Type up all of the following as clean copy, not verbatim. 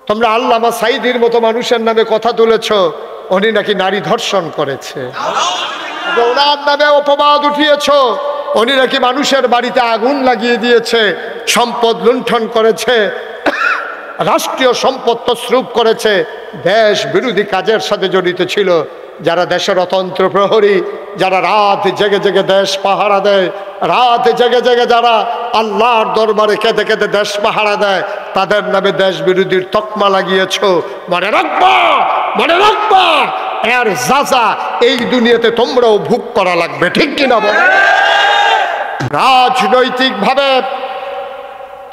তোমরা আল্লামা সাঈদীর মতো মানুষের নামে কথা তুলেছ, উনি নাকি নারী ধর্ষণ করেছে। ওনার নামে অপবাদ উঠিয়েছ, উনি নাকি মানুষের বাড়িতে আগুন লাগিয়ে দিয়েছে, সম্পদ লুণ্ঠন করেছে, রাষ্ট্রীয় সম্পদ তছরূপ করেছে, দেশ বিরোধী কাজের সাথে জড়িত ছিল। যারা দেশের অতন্ত্র প্রহরী, যারা রাত জেগে জেগে দেশ পাহারা দেয়, রাত জেগে জেগে যারা আল্লাহর দরবারে কেঁদে কেঁদে দেশ পাহারা দেয়, তাদের নামে দেশ বিরোধীর তকমা লাগিয়েছ। মনে রাখবা, মনে রাখবা, এর যাজা এই দুনিয়াতে তোমরাও ভোগ করা লাগবে, ঠিক কিনা বলো? রাজনৈতিকভাবে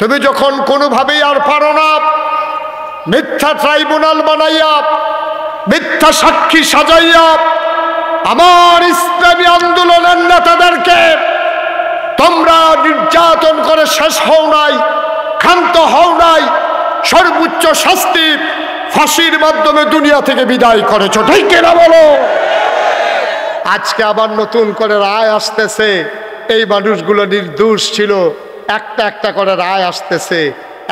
তুমি যখন কোনোভাবেই আর পারো না, মিথ্যা ট্রাইব্যুনাল বানাইয়া, মিথ্যা সাক্ষী সাজাইয়া আমার ইসলামী আন্দোলনের নেতাদেরকে তোমরা নির্যাতন করে শেষ হও নাই, ক্ষান্ত হও নাই, সর্বোচ্চ শাস্তি ফাঁসির মাধ্যমে দুনিয়া থেকে বিদায় করেছো, ঠিক কিনা বলো? আজকে আবার নতুন করে রায় আসতেছে, এই মানুষগুলো নির্দোষ ছিল, একটা একটা করে রায় আসতেছে।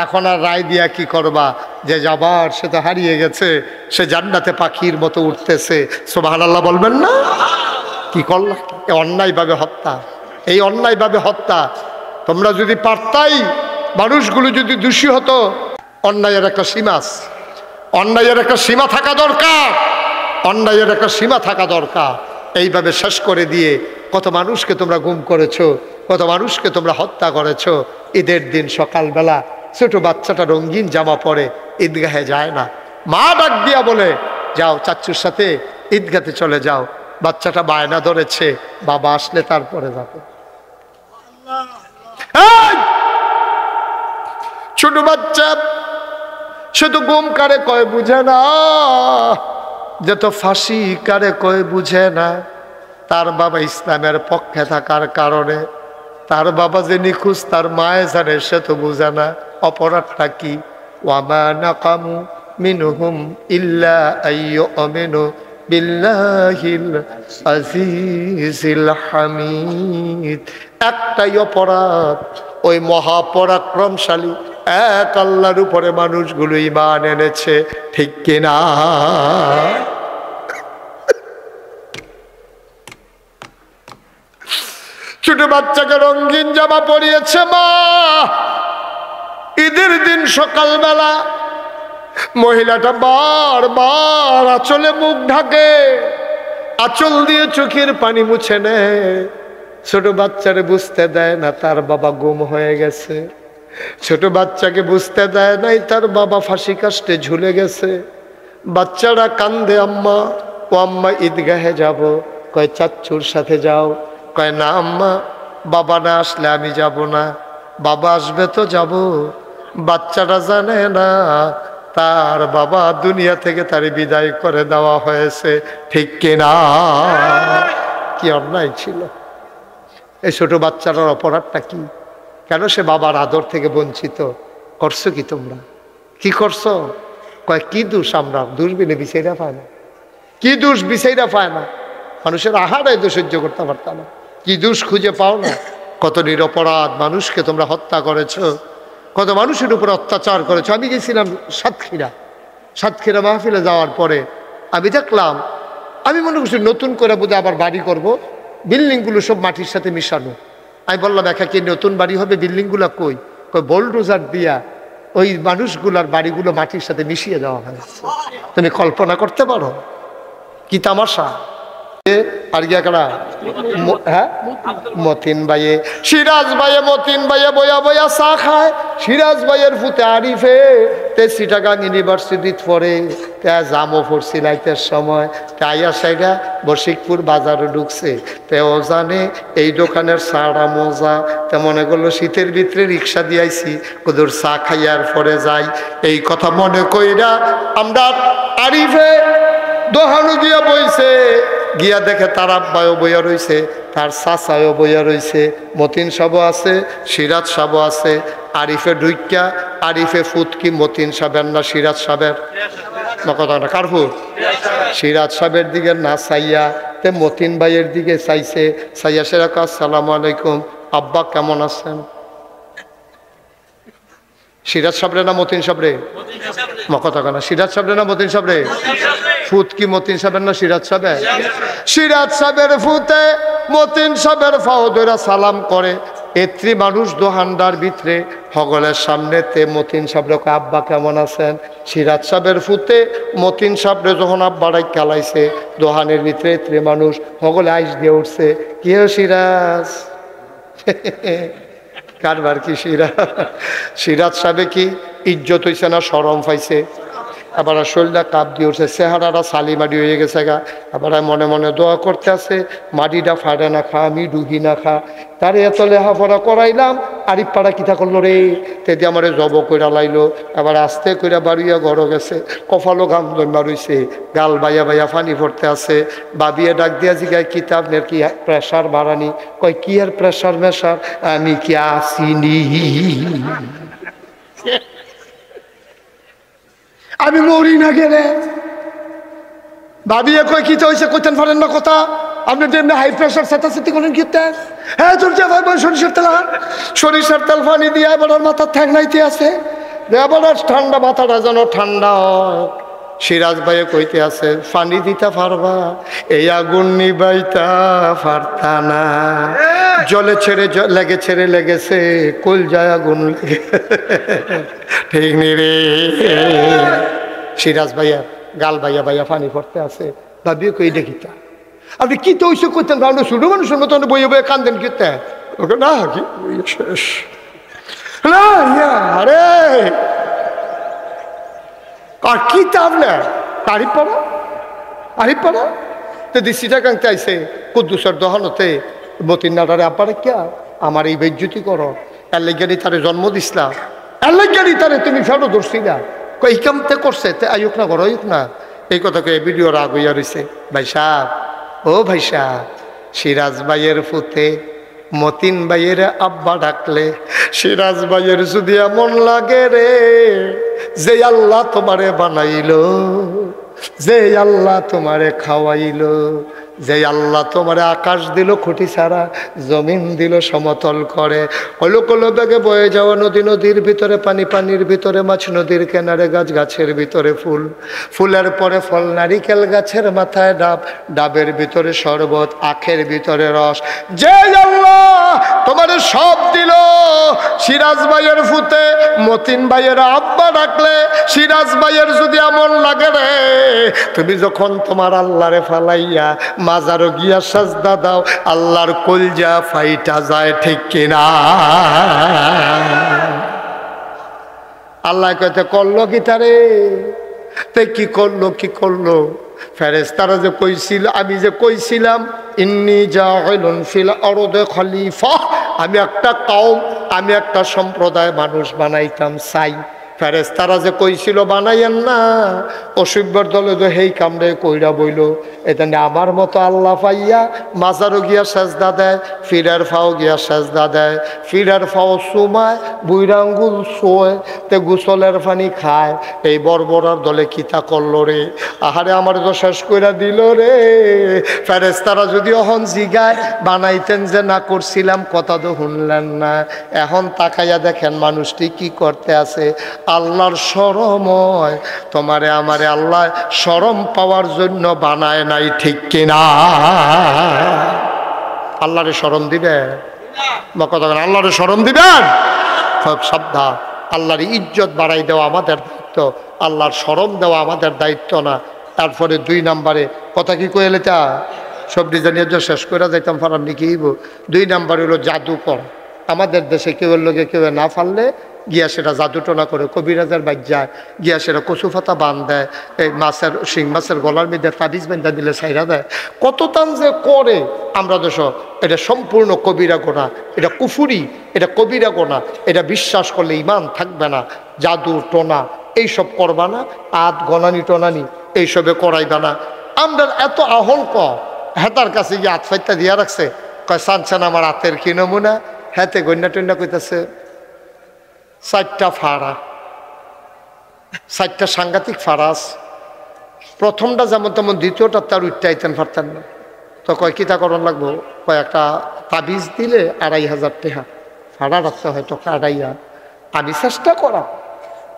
এখন আর রায় দিয়া কি করবা? যে যাবার সে তো হারিয়ে গেছে, সে জান্নাতে পাখির মতো উঠতেছে। সুবহানাল্লাহ বলবেন না? কি করলা? অন্যায়ভাবে হত্যা, এই অন্যায়ভাবে হত্যা। তোমরা যদি পারতাই, মানুষগুলো যদি দোষী হতো, অন্যায়ের একটা সীমা আছে, অন্যায়ের একটা সীমা থাকা দরকার, অন্যায়ের একটা সীমা থাকা দরকার। এইভাবে শেষ করে দিয়ে কত মানুষকে তোমরা গুম করেছো, কত মানুষকে তোমরা হত্যা করেছো। ঈদের দিন সকালবেলা ছোট বাচ্চাটা রঙিন জামা পরে ঈদগাহে যায় না, মা ডাক দিয়া বলে যাও চাচ্চুর সাথে ঈদগাতে চলে যাও। বাচ্চাটা বায়না ধরেছে, বাবা আসলে তারপরে যাবে। ছোট বাচ্চা শুধু গুম কারে কয় বুঝে না, যে তো ফাঁসি কারে কয় বুঝে না। তার বাবা ইসলামের পক্ষে থাকার কারণে, তার বাবা যে নিখোঁজ তার মায়ে জানে, সে তো বুঝে না অপরাধটা কি। ওয়ামা নাকামু মিনহুম ইল্লা আইয়ুমিনু বিল্লাহিল আজিজিল হামিদ। একটাই অপরাধ, ওই মহাপরাক্রমশালী এক আল্লাহর উপরে মানুষগুলো ঈমান এনেছে, ঠিক কিনা? ছোট বাচ্চাকে রঙিন জামা পরিয়েছে মা। ঈদের দিন সকালবেলা মহিলাটা বারবার আঁচলে মুখ ঢাকে, আঁচল দিয়ে চোখের পানি মুছে নেয়। ছোট বাচ্চারে বুঝতে দেয় না তার বাবা গুম হয়ে গেছে, ছোট বাচ্চাকে বুঝতে দেয় নাই তার বাবা ফাঁসি কাস্টে ঝুলে গেছে। বাচ্চারা কান্দে, আম্মা ও আম্মা ঈদগাহে যাব। কয় চাচ্চুর সাথে যাও। কয় না আম্মা, বাবা না আসলে আমি যাব না, বাবা আসবে তো যাব। বাচ্চাটা জানে না তার বাবা দুনিয়া থেকে তার বিদায় করে দেওয়া হয়েছে, ঠিক কিনা? কি অন্যায় ছিল! এই ছোট বাচ্চাটার অপরাধটা কি? কেন সে বাবার আদর থেকে বঞ্চিত? করছো কি তোমরা? কি করছো? কয় কি দোষ? আমরা দোষ বিনে বিচাইরা পায় না। কি দোষ বিচাইরা পায় না? মানুষের আহারে তো সহ্য করতে পারতাম না, কি দোষ খুঁজে পাও না? কত নিরপরাধ মানুষকে তোমরা হত্যা করেছো, কত মানুষের উপর অত্যাচার করেছো। আমি গেছিলাম সাতক্ষীরা মাহফিলে যাওয়ার পরে আমি দেখলাম, আমি মনে করছি নতুন করে বোধহয় আবার বাড়ি করব, বিল্ডিংগুলো সব মাটির সাথে মিশানো। আমি বললাম একা কি নতুন বাড়ি হবে? বিল্ডিংগুলো কই? বোলডোজার দিয়া ওই মানুষগুলার বাড়িগুলো মাটির সাথে মিশিয়ে দেওয়া হয়েছে। তুমি কল্পনা করতে পারো কি তামাশা! আর গিয়া কারা? হ্যাঁ, মতিন ভাইয়ে, সিরাজ ভাইয়ে, মতিন ভাইয়ে বয়া বয়া চা খায়। সিরাজ ভাইয়ের ফুতে আরিফে তে চিটাগাং ইউনিভার্সিটিত পড়ে, তে জামও পড়ছি লাইতের সময়, তাইয়া সাইডা বশিকপুর বাজারে ঢুকছে। তেও জানে এই দোকানের চাটা মজা, তে মনে করলো শীতের ভিতরে রিক্সা দিয়াইছি, কুদুর চা খাইয়ার পরে যাই। এই কথা মনে কইরা আমরা আরিফে দোহানু গিয়া বইছে, গিয়া দেখে তার আব্বায়ও বইয়া রয়েছে, তার চাচায়ও বইয়া রয়েছে, মতিন সাবও আছে, সিরাজ সাবও আছে। আরিফে ঢুইকা, আরিফে ফুটকি মতিন সাহেবের না সিরাজ সাহেবের না, কথা না কার ফুট? সিরাজ সাহেবের দিকে না চাইয়া তে মতিন ভাইয়ের দিকে চাইছে। চাইয়া সেরকম আসসালামু আলাইকুম আব্বা কেমন আছেন? সিরাজ সাহেবরে না মতিন সাহেবরে? কথা কেনা সিরাজ সাহেব না মতিন সাহেব রে? ফুত কি মতিন সাহেবের না সিরাজ সাহেব? সিরাজ সাহেবের ফুতে মতিন সাহেবের ফাও ধরে সালাম করে। এত্রি মানুষ দোহানদার ভিতরে হগলের সামনেতে মতিন সাহেবের আব্বা কেমন আছেন? সিরাজ সাহেবের ফুতে মতিন সাহেবরে যখন আব্বারাই খেলাইছে দোহানের ভিতরে এত্রি মানুষ হগলে আইস দিয়ে উঠছে, কি সিরাজ কারবার কি সিরাজ? সিরাজ সাহেবে কি ইজ্জত হইছে না শরম পাইছে? আবার শরীরটা কাপ দিয়ে উঠছে, চেহারাটা সালি মাটি হয়ে গেছে গা। আবার মনে মনে দোয়া করতে আছে, মাটিটা ফাড়ে না খা, আমি ডুবি না খা। তারে এত লেহাপড়া করাইলাম, আরিফ পাড়া কিতা করলো রে, তেদি আমারে জব কইরা লাইলো। আবার আস্তে কইরা বাড়িয়া ঘর গেছে, কপালও গাম জন্মা রইছে, গাল বাইয়া বাইয়া ফানি পড়তে আছে। বাবিয়ে ডাক দিয়া জিগায় কিতাব নের কি প্রেশার বাড়ানি? কয় কি আর প্রেশার মেশার, আমি কি আসিনি, আমি মরি না গেলে। ভাবিয়ে কয় কি হয়েছে, কইতেন পারেন না কথা, আপনি এমনি হাই প্রেশার চেতাচেতি করেন কীর্তেন? হ্যাঁ তোর যে ভাই সরিষার তেল আন, সরিষার তেল পানি দিয়ে এবার মাথার ঠ্যাং নাইতে আছে, এবার ঠান্ডা মাথাটা যেন ঠান্ডা হয়। সিরাজ ভাইয়ে কইতে আছে, পানি দিতে পারবা? এই আগুন নিবাইতা পারতা না, জলে ছেড়ে লেগে ছেড়ে লেগেছে, কল যায় আগুন লেগে, ঠিক নি রে? সিরাজ ভাইয়া গাল ভাইয়া ভাইয়া পানি পড়তে আছে। ভাবিয়ে কই দেখিতা আপনি কি তো ওইসব করতেন, আপনি ছোটো মানুষের মতো বইয়ে বইয়ে কান্দেন কিতে? না কি শেষ না আরে আর কি তাপ না আরিফ পাড়া, আরিফ পাড়া তো দিশিটা কাংতে আইসে কুদ্দুসের দহনতে মতিন নাটারে আব্বারে কিয়া আমার এই বেজ্জুতি করো, এর লেগানি তারে জন্ম দিসলা, এর লেগানি তারে তুমি ফেরো ধরছিলা, এই কামতে করছে তে আয়ুক না করো না। এই কথাকে ভিডিও রাগ হইয়া রয়েছে। ভাই সাহেব, ও ভাই সাহেব, সিরাজ ভাইয়ের ফুতে মতিন ভাইয়ের আব্বা ডাকলে সিরাজ ভাইয়ের যদি এমন লাগে রে, যে আল্লাহ তোমারে বানাইলো, যে আল্লাহ তোমারে খাওয়াইলো, যে আল্লাহ তোমারে আকাশ দিল খুঁটি ছাড়া, জমিন দিল সমতল করে, কলো কলো বেগে বয়ে যাওয়া নদী, নদীর ভিতরে পানি, পানির ভিতরে মাছ, নদীর কিনারে গাছ, গাছের ভিতরে ফুল, ফুলের পরে ফল, নারিকেল গাছের মাথায় ডাব, ডাবের ভিতরে শরবত, আখের ভিতরে রস, যে আল্লাহ তোমারে সব দিল। সিরাজ ভাইয়ের ফুতে মতিন ভাইয়ের আব্বা ডাকলে সিরাজ ভাইয়ের যদি এমন লাগে রে, তুমি যখন তোমার আল্লাহরে ফালাইয়া মাজারও গিয়া সাজদা দাও, আল্লাহর কলজা ফাইটা যায়, ঠিক কিনা? আল্লাহ কইতে করলো কি তারে, তে কি করলো, কি করলো? ফেরেশতারা যে কইছিল, আমি যে কইছিলাম ইন্নী জাইলুন ফিল আরদি খলিফা, আমি একটা কওম, আমি একটা সম্প্রদায় মানুষ বানাইতাম চাই। ফেরেশতারা যে কইছিল বানাইয়েন না, অসভ্যর দলে তো হেই কামড়ে কইরা বইল। এটা আমার মতো আল্লাহ পাইয়া মাজারও গিয়া সেজদা দেয়, ফিরার ফাও গিয়া সেজদা দেয়, ফিরার ফাও চুমায়, বুইরা আঙ্গুল শোয়, তে গোসলের পানি খায়। এই বর্বরার দলে কিতা করলো রে, আহারে আমার তো শেষ কইরা দিল রে। ফেরেশতারা যদি অহন জিগায় বানাইতেন যে না করছিলাম, কথা তো শুনলেন না। এখন তাকাইয়া দেখেন মানুষটি কি করতে আছে। আল্লাহর শরময় তোমারে আমারে আল্লাহ শরম পাওয়ার জন্য বানায় নাই, ঠিক কিনা? আল্লাহরে শরম দিবেন? আল্লাহরে শরম দিবেন? খুব সাবধান। আল্লাহর ইজ্জত বাড়াই দেওয়া আমাদের দায়িত্ব, আল্লাহর শরম দেওয়া আমাদের দায়িত্ব না। তারপরে 2 নম্বরে কথা কি কইলে তা সব ডিজাইনের যে শেষ করে যাইতাম ফারাম লিখিব। 2 নম্বর হলো জাদুকর। আমাদের দেশে কেউ লোকে কেউ না ফাললে গিয়া সেটা জাদুটনা করে, কবিরাজের বাইক যায় গিয়া সেটা কচু ফাতা বান দেয়, এই মাছের শিং মাছের গলার মধ্যে তাবিজ বান্ধা দিলে ছাইরা দেয়। কত তান যে করে আমরা দেশ, এটা সম্পূর্ণ কবিরা গোনা, এটা কুফুরি, এটা কবিরা গোনা। এটা বিশ্বাস করলে ইমান থাকবে না। জাদু টোনা এইসব করবা না, আত গনানি টনানি এইসবে করাইবা না। আমরা এত আহল হেতার কাছে গিয়ে আত ফাইতা দিয়া রাখছে, কয় চানছেন আমার হাতের কি নমুনা? হেতে গন্যা টন্যা কইতেছে 4টা ফাড়া, 4টা সাংঘাতিক ফাড়াস। প্রথমটা যেমন তেমন, দ্বিতীয়টা তার উঠতে পারতেন না। তো কয় কিতা করণ লাগবো? কয় একটা তাবিজ দিলে 2500 টাকা ফাড়া রাখতে হয়, তো 2.5 আমি চেষ্টা করা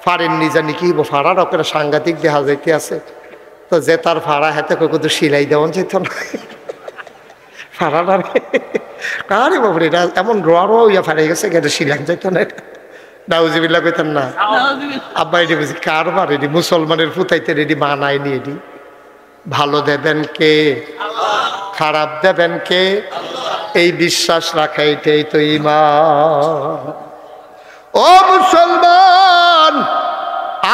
ফাড়েন জানি কি ফাড়ার ওকে সাংঘাতিক দেখা যাইতে আছে। তো যে তার ফাড়া হাতে কিন্তু সিলাই দেওয়া যেত না ফাড়ার কারে বাবরে এটা এমন রোয়া ইয়া ফাড়ে গেছে এটা সিলাই যেত না। নাউজিবিল্লাহ কইতেন না আব্বা এটি বুঝি কারবার এটি মুসলমানের ফুতাইতে এটি বানায়নি। এটি ভালো দেবেন কে, খারাপ দেবেন কে, এই বিশ্বাস রাখা এটাই তো ঈমান। ও মুসলমান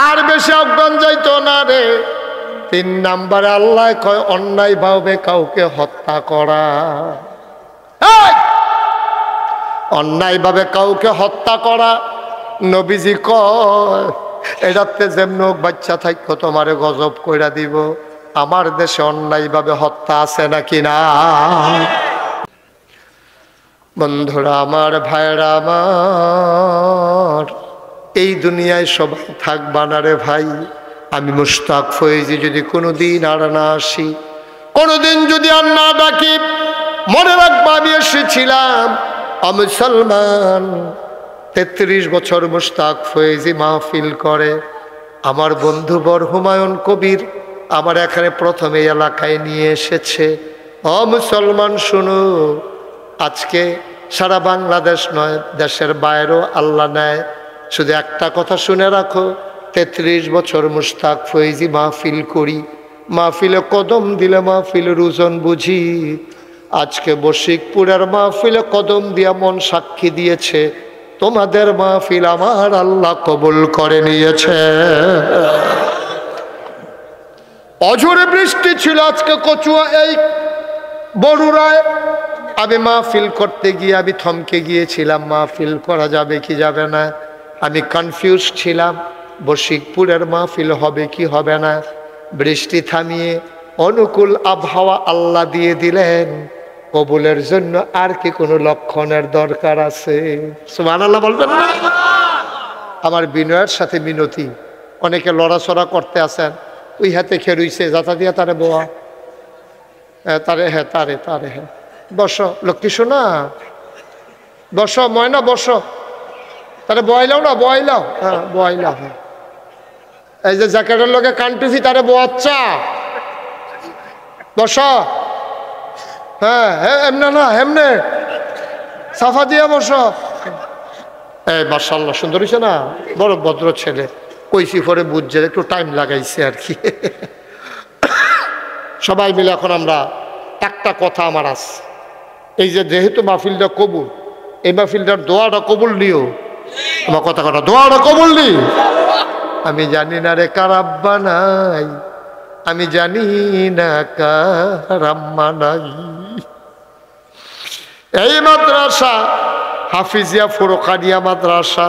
আর বেশি অজ্ঞান যাইতো না রে। 3 নম্বরে আল্লাহ কয় অন্যায় ভাবে কাউকে হত্যা করা। অন্যায় ভাবে কাউকে হত্যা করা নবীজি কয় এটাতে যেমন বাচ্চা থাকো তোমারে গজব কইরা দিব। আমার দেশে অন্যায় ভাবে হত্যা আছে নাকি না? বন্ধুরা আমার, ভাইরা আমার, এই দুনিয়ায় সবাই থাকবা না রে ভাই। আমি মুশতাক ফয়েজি যদি কোনোদিন আর না আসি, কোনোদিন যদি আর না ডাকি, মনে রাখবা আমি এসেছিলাম মুসলমান। 33 বছর মুশতাক ফয়েজি মাহফিল করে। আমার বন্ধু বর হুমায়ুন কবির আমার এখানে প্রথমে এলাকায় নিয়ে এসেছে। মুসলমান শুনো, আজকে সারা বাংলাদেশ নয়, দেশের বাইরেও আল্লাহ নেয়। শুধু একটা কথা শুনে রাখো, 33 বছর মুশতাক ফয়েজি মাহফিল করি। মাহফিলে কদম দিলে মাহফিলের ওজন বুঝি। আজকে বশিকপুরের মাহফিলে কদম দিয়া মন সাক্ষী দিয়েছে, তোমাদের মাহফিল আমার আল্লাহ কবুল করে নিয়েছে। অঝোরে বৃষ্টি ছিল আজকে কচুয়া এই বড়ুরায়। আমি মাহফিল করতে গিয়ে আমি থমকে গিয়েছিলাম, মাহফিল করা যাবে কি যাবে না। আমি কনফিউজ ছিলাম, বশিকপুরের মাহফিল হবে কি হবে না। বৃষ্টি থামিয়ে অনুকূল আবহাওয়া আল্লাহ দিয়ে দিলেন। কবুলের জন্য আর কি কোনো লক্ষণের দরকার আছে? সুবহানাল্লাহ বলবেন না? আমার বিনয়ের সাথে মিনতি, অনেকে লড়াচড়া করতে আছেন, ওই হাতে খেরুইছে যাতা দিয়া তারে বোয়া তারে হ্যাঁ তারে তারে হ্যাঁ বস লক্ষ্মী শোনা বস ময়না বস তারে বয়লাও না বয়লাও হ্যাঁ বয়লাও। হ্যাঁ এই যে জ্যাকেটের লোকে কানটুফি তারে বোয়াচ্ছা বস। হ্যাঁ হ্যাঁ এমনে না এমনে সাফা দিয়া বস। এই মাশাআল্লাহ সুন্দর হয়েছে না, বড় ভদ্র ছেলে। কইছি পরে বুঝছে, একটু টাইম লাগাইছে আর কি। সবাই মিলে এখন আমরা একটা কথা আমার আছে, এই যে যেহেতু মাহফিলটা কবুল, এই মাহফিলটার দোয়াটা কবুল নিও। আমার কথা কথা দোয়াটা কবুল নি। আমি জানি না রে কার আব্বা নাই, আমি জানি না কার আম্মা নাই। এই মাদ্রাসা হাফিজিয়া ফুরকানিয়া মাদ্রাসা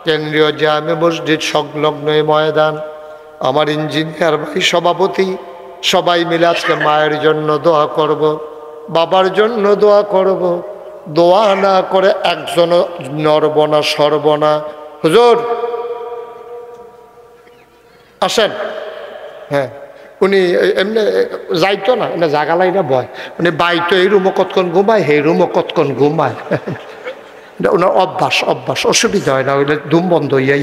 কেন্দ্রীয় জামে মসজিদ সংলগ্ন এই ময়দান, আমার ইঞ্জিনিয়ার ভাই সভাপতি, সবাই মিলে আজকে মায়ের জন্য দোয়া করব, বাবার জন্য দোয়া করব। দোয়া না করে একজন নড়ব না সরব না। হুজুর আসেন। হ্যাঁ উনি এমনি যাইতো না, না জাগালাই না বয়, উনি বাইতো এই রুমও কতক্ষণ ঘুমায়, সেই রুমও কতক্ষণ ঘুমায়। ওনার অভ্যাস অভ্যাস, অসুবিধা হয় না, ওইটা ধুম বন্ধ হইয়াই।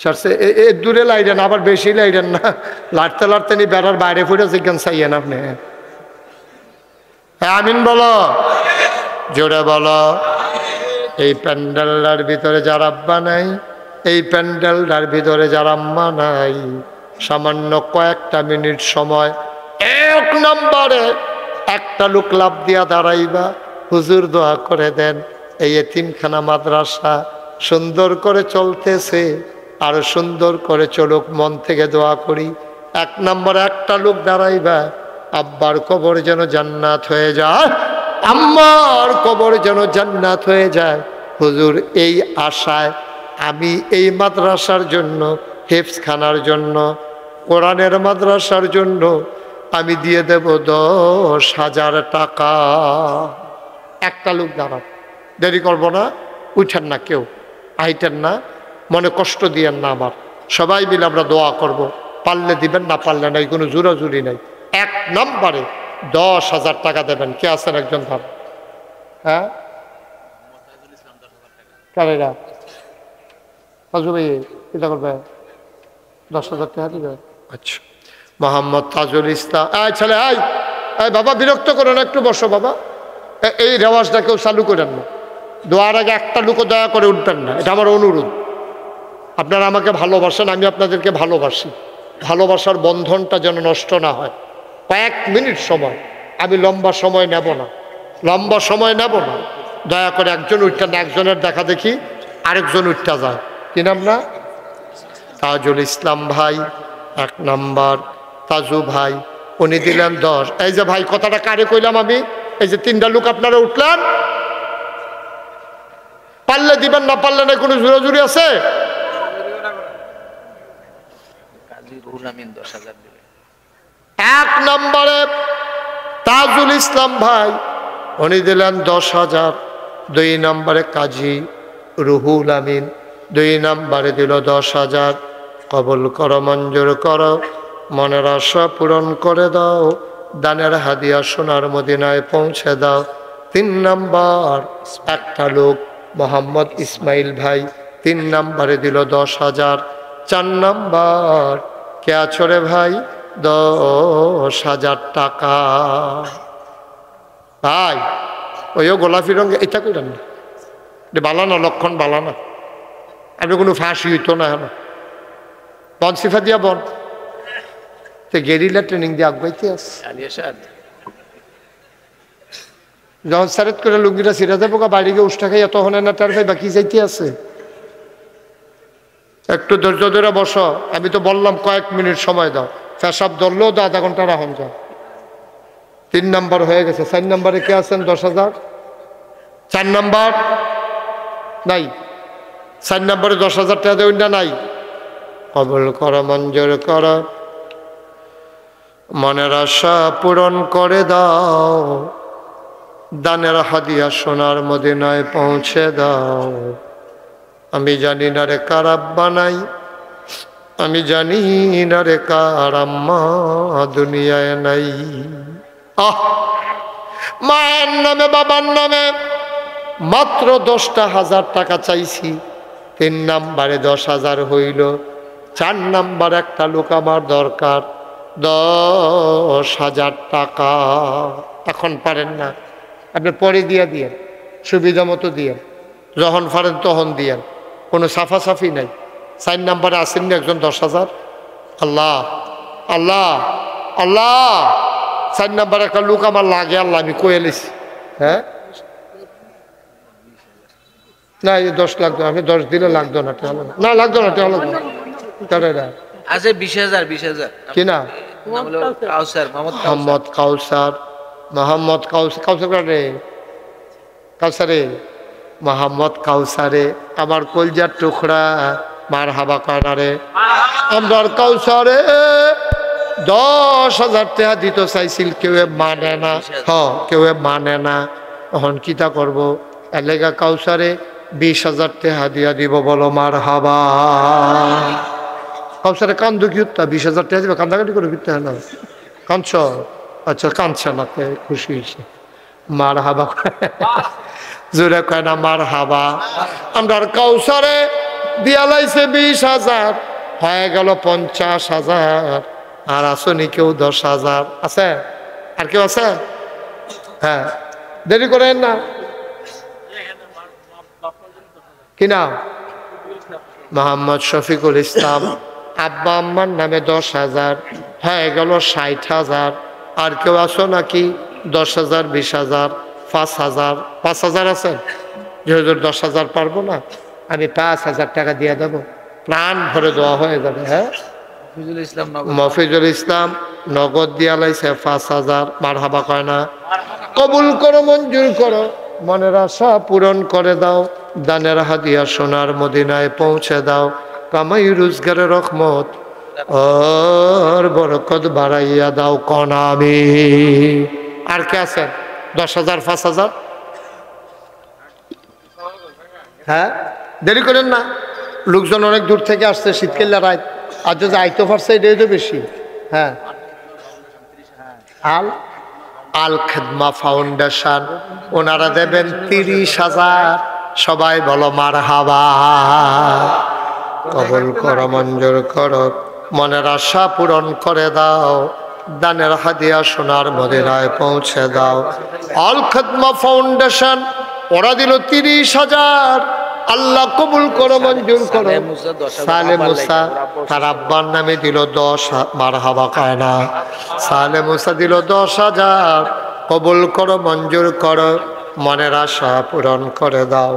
সারছে এ দূরে লাইলেন, আবার বেশি লাইলেন না, লাড়তে লাড়তে নি বেড়ার বাইরে ফুটে জিজ্ঞান চাইয়েন আপনি। হ্যাঁ আমিন বলো, জোরে বলো। এই প্যান্ডেলটার ভিতরে যার আব্বা নাই, এই প্যান্ডেলটার ভিতরে যার আম্মা নাই, সামান্য কয়েকটা মিনিট সময় 1 নম্বরে একটা লোক লাভ দিয়া দাঁড়াইবা, হুজুর দোয়া করে দেন এই এতিমখানা মাদ্রাসা সুন্দর করে চলতেছে, আরো সুন্দর করে চলুক, মন থেকে দোয়া করি। 1 নম্বরে একটা লোক দাঁড়াইবা, আব্বার কবর যেন জান্নাত হয়ে যায়, আম্মার কবর যেন জান্নাত হয়ে যায়। হুজুর এই আশায় আমি এই মাদ্রাসার জন্য, হেফজখানার জন্য, কোরআনের মাদ্রাসার জন্য আমি দিয়ে দেব 10,000 টাকা। একটা লোক দাঁড়ান, দেরি করবো না, উঠেন না, কেউ আইটেন না, মনে কষ্ট দিয়েন না আমার। সবাই মিলে আমরা দোয়া করব, পারলে দিবেন, না পারলে নাই, কোনো জোরাজুরি নাই। 1 নম্বরে 10,000 টাকা দেবেন। কে আছেন একজন ধর? হ্যাঁ কারেরা তাজু ভাই এটা করবে 10,000 টাকা দিবে। আচ্ছা, মোহাম্মদ তাজুল ইসলাম। ছেলে বাবা বিরক্ত করো না, একটু বসো বাবা। এই রেওয়াজটা কেউ চালু করেন না। দোয়ার আগে একটা লোকও দয়া করে উঠবেন না, এটা আমার অনুরোধ। আপনারা আমাকে ভালোবাসেন, আমি আপনাদেরকে ভালোবাসি। ভালোবাসার বন্ধনটা যেন নষ্ট না হয়। কয়েক মিনিট সময়, আমি লম্বা সময় নেব না, লম্বা সময় নেব না। দয়া করে একজন উঠটা না, একজনের দেখা দেখি আরেকজন উঠটা যায়। কি নাম না? তাজুল ইসলাম ভাই 1 নাম্বার, তাজু ভাই উনি দিলেন 10। এই যে ভাই কথাটা কারে কইলাম আমি, এই যে 3টা লোক আপনারা উঠলেন, পারলে দিবেন, না পারলে না, কোনো জোরাজুরি আছে? 1 নম্বরে তাজুল ইসলাম ভাই উনি দিলেন 10,000। 2 নম্বরে কাজী রুহুল আমিন 2 নম্বরে দিল 10,000। কবুল করো, মঞ্জুর করো, মনের আশা পূরণ করে দাও, দানের হাদিয়া সোনার মদিনায় পৌঁছে দাও। 3 নম্বর একটা লোক মোহাম্মদ ইসমাইল ভাই 3 নম্বরে দিল 10,000। 4 নম্বর কে আছো রে ভাই? 10,000 টাকা। ভাই ওইও গোলাপি রঙে এটা করেন না, এটা বালানা, লক্ষণ বালানা। আপনি কোনো ফাঁসি হইতো না। হ্যাঁ বন সিফা দিয়া বন তো গেরিলা ট্রেনিং দিয়ে আগাইতে আছে। যখন সারেত করে লুঙ্গিটা ছিঁড়া যাবো বাড়ি গিয়ে উষ্টা খাইয়া তখন না তার ভাই বাকি যাইতে আছে। একটু ধৈর্য ধরে বসো, আমি তো বললাম কয়েক মিনিট সময় দাও। পেশাব ধরলেও তো আধা ঘন্টা রাখুন যাও। 3 নম্বর হয়ে গেছে। 4 নম্বরে কে আছেন? 10,000। 4 নম্বর নাই, 4 নম্বরে 10,000 টাকা দেবেন না? নাই। কবুল করো, মঞ্জুর করো, মনের আশা পূরণ করে দাও, দানের হাদিয়া সোনার মদিনায় পৌঁছে দাও। আমি জানি না রে কার আব্বা নাই, আমি জানি না রে কার আম্মা দুনিয়ায় নাই। মায়ের নামে বাবার নামে মাত্র 10,000 টাকা চাইছি। 3 নম্বরে 10,000 হইল। 4 নম্বর একটা লোক আমার দরকার, 10,000 টাকা। এখন পারেন না, আপনি পরে দিয়ে দিয়েন, সুবিধা মতো দিয়েন, যখন পারেন তখন দিয়েন, কোনো সাফাসাফি নাই। 4 নম্বরে আসেননি একজন 10,000। আল্লাহ আল্লাহ আল্লাহ, 4 নম্বরে একটা লোক আমার লাগে, আল্লাহ আমি কয়ে লিছি। হ্যাঁ না, এই 10 লাগতো, আমি 10 দিলে লাগতো না, না লাগতো না, আছে 20,000 কি না? মোহাম্মদ কাউসার, মোহাম্মদ কাউসারে, মোহাম্মদ কাউসারে আমার কলজার টুকরা, মার হাবা কানারে আমার কাউসারে 10,000 টাকা দিত চাইছিল, কেউ মানে না। কেউ মানে না। এখন কিতা করব? এলাকা কাউসারে 20,000 টাকা দিয়া দিব, বলো মার হাবা। কাউসারে কান্দু কি উত্তা? 20,000 টাকা দিবে, কান্দাকাটি করে ফিরতে হয় না? কাঁদছ? আচ্ছা কাঁদছে না, খুশি হয়েছে। মার হাবা জোরে কয় না মার হাবা। আমরা কাউসারে দিয়া লাইছে 20,000, হয়ে গেল 50,000। আর আসনি কেউ? 10,000 আছে? আর কেউ আছে? হ্যাঁ দেরি করেন না। কি নাম? মোহাম্মদ শফিকুল ইসলাম। আব্বা আম্মার নামে 10,000, হয়ে গেল 60,000। আর কেউ আছো নাকি? 10,000, 20,000, 5,000। 5,000 আছেন? যেহেতু 10,000 পারবো না, আমি 5,000 টাকা দিয়ে দেবো, প্রাণ ভরে দেওয়া হয়ে যাবে। হ্যাঁ মফিজুল ইসলাম নগদ দিয়া লাইছে 5,000। মার হাবা কয় না? কবুল করো, মঞ্জুর করো, মনের আশা পূরণ করে দাও, দানের হাদিয়া সোনার মদিনায় পৌঁছে দাও, কামাই রোজগারের রহমত আর বরকত বাড়াইয়া দাও, কনামি। আর কে আছেন? 10,000, 5,000। হ্যাঁ দেরি করেন না, লোকজন অনেক দূর থেকে আসছে, শীতকালে রাত, আর যদি আইতে পারছে এটাই তো বেশি। হ্যাঁ আল আল খেদমা ফাউন্ডেশন, ওনারা দেবেন 30,000। সবাই বলো মার হাবা। কবুল করো মঞ্জুর করো মনের আশা পূরণ করে দাও দানের হাদিয়া সোনার মদিনায় পৌঁছে দাও আল খাদমা ফাউন্ডেশন ওরা দিল 30,000 আল্লাহ কবুল করো মঞ্জুর করো সালে মুসা তার আব্বার নামে দিল 10 মারহাবা কয় না সালে মুসা দিল 10,000 কবুল করো মঞ্জুর করো মনের আশা পূরণ করে দাও